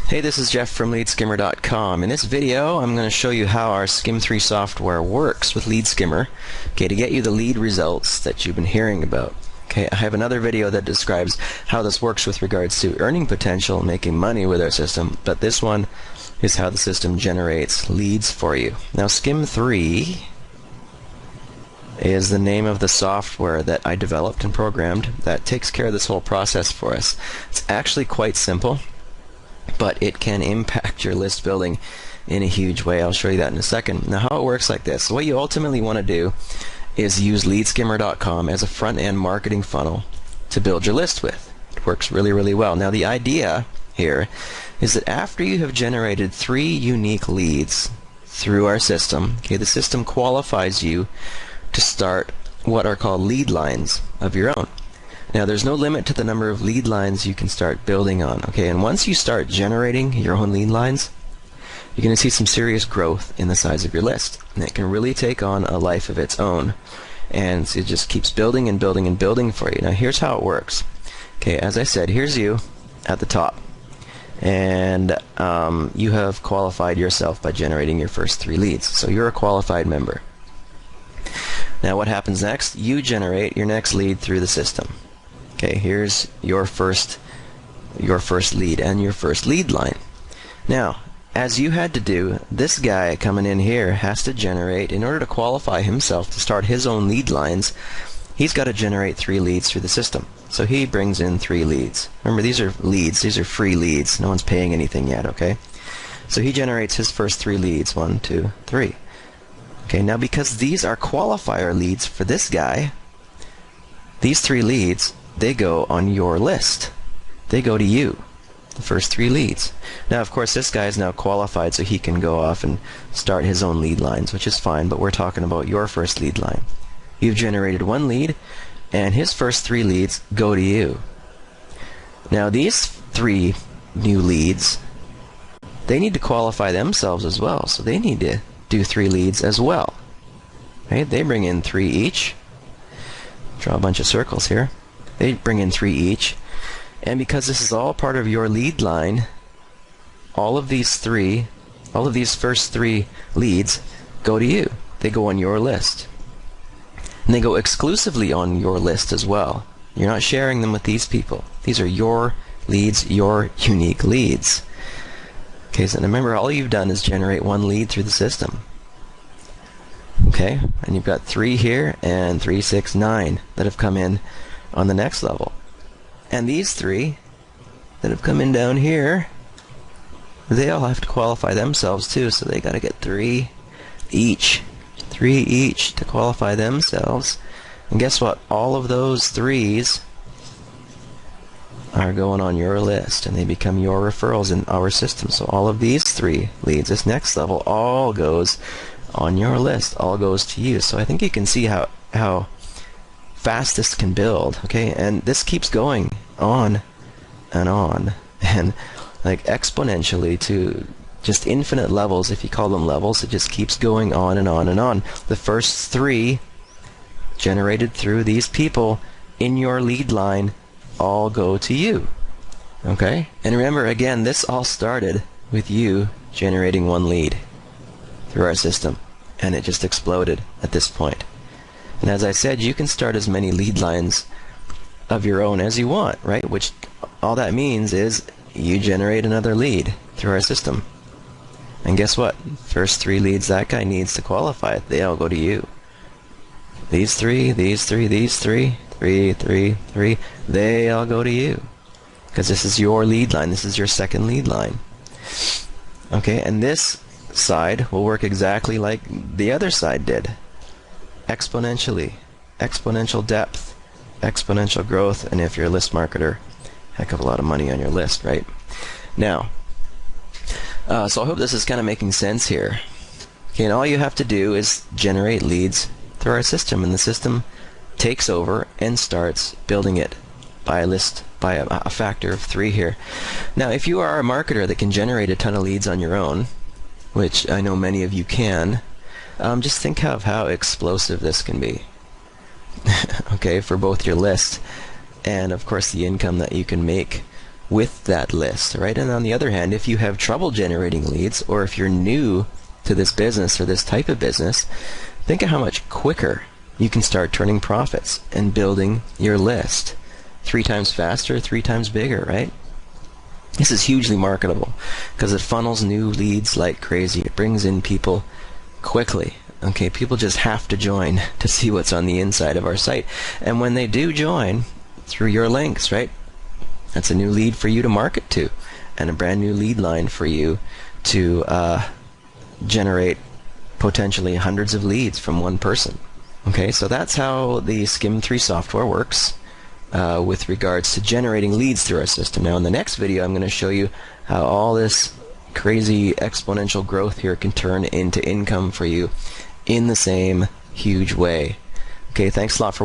Hey, this is Jeff from LeadSkimmer.com. In this video, I'm going to show you how our Skim3 software works with LeadSkimmer, okay, to get you the lead results that you've been hearing about. Okay, I have another video that describes how this works with regards to earning potential, making money with our system, but this one is how the system generates leads for you. Now, Skim3 is the name of the software that I developed and programmed that takes care of this whole process for us. It's actually quite simple, but it can impact your list building in a huge way. I'll show you that in a second. Now, how it works like this. What you ultimately want to do is use LeadSkimmer.com as a front-end marketing funnel to build your list with. It works really, really well. Now, the idea here is that after you have generated 3 unique leads through our system, okay, the system qualifies you to start what are called lead lines of your own. Now, there's no limit to the number of lead lines you can start building on, okay? And once you start generating your own lead lines, you're going to see some serious growth in the size of your list. And it can really take on a life of its own. And it just keeps building and building and building for you. Now, here's how it works. Okay, as I said, here's you at the top. And you have qualified yourself by generating your first 3 leads. So you're a qualified member. Now, what happens next? You generate your next lead through the system. Okay, here's your first lead and your first lead line. Now, as you had to do, this guy coming in here has to generate, in order to qualify himself to start his own lead lines, he's got to generate 3 leads through the system. So he brings in 3 leads. Remember, these are leads. These are free leads. No one's paying anything yet, okay? So he generates his first 3 leads. 1, 2, 3. Okay, now because these are qualifier leads for this guy, these 3 leads, they go on your list. They go to you, the first 3 leads. Now, of course, this guy is now qualified, so he can go off and start his own lead lines, which is fine, but we're talking about your first lead line. You've generated 1 lead, and his first 3 leads go to you. Now, these 3 new leads, they need to qualify themselves as well, so they need to do 3 leads as well. Right? They bring in 3 each. Draw a bunch of circles here. They bring in 3 each, and because this is all part of your lead line, all of these first 3 leads go to you. They go on your list. And they go exclusively on your list as well. You're not sharing them with these people. These are your leads, your unique leads. Okay, so remember, all you've done is generate 1 lead through the system. Okay, and you've got 3 here, and 3, 6, 9 that have come in on the next level. And these 3 that have come in down here, they all have to qualify themselves too, so they got to get 3 each. 3 each to qualify themselves. And guess what? All of those 3s are going on your list, and they become your referrals in our system. So all of these 3 leads, this next level, all goes on your list, all goes to you. So I think you can see how fast this can build, okay? And this keeps going on and like exponentially to just infinite levels. If you call them levels, it just keeps going on and on and on. The first 3 generated through these people in your lead line all go to you, okay? And remember, again, this all started with you generating 1 lead through our system, and it just exploded at this point. And as I said, you can start as many lead lines of your own as you want, right? Which all that means is you generate another lead through our system. And guess what? First 3 leads that guy needs to qualify, they all go to you. These 3, these 3, these 3, 3, 3, 3, they all go to you. Because this is your lead line. This is your second lead line. Okay, and this side will work exactly like the other side did. Exponentially. Exponential depth. Exponential growth. And if you're a list marketer, heck of a lot of money on your list, right? Now, so I hope this is kind of making sense here. Okay, and all you have to do is generate leads through our system, and the system takes over and starts building it by a factor of 3 here. Now, if you are a marketer that can generate a ton of leads on your own, which I know many of you can, just think of how explosive this can be. Okay, for both your list and of course the income that you can make with that list, right? And on the other hand, if you have trouble generating leads, or if you're new to this business or this type of business, think of how much quicker you can start turning profits and building your list. 3 times faster, 3 times bigger, right? This is hugely marketable because it funnels new leads like crazy. It brings in people quickly. Okay, people just have to join to see what's on the inside of our site. And when they do join through your links, right, that's a new lead for you to market to, and a brand new lead line for you to generate potentially hundreds of leads from one person. Okay, so that's how the Skim 3 software works with regards to generating leads through our system. Now in the next video I'm going to show you how all this crazy exponential growth here can turn into income for you in the same huge way. Okay, thanks a lot for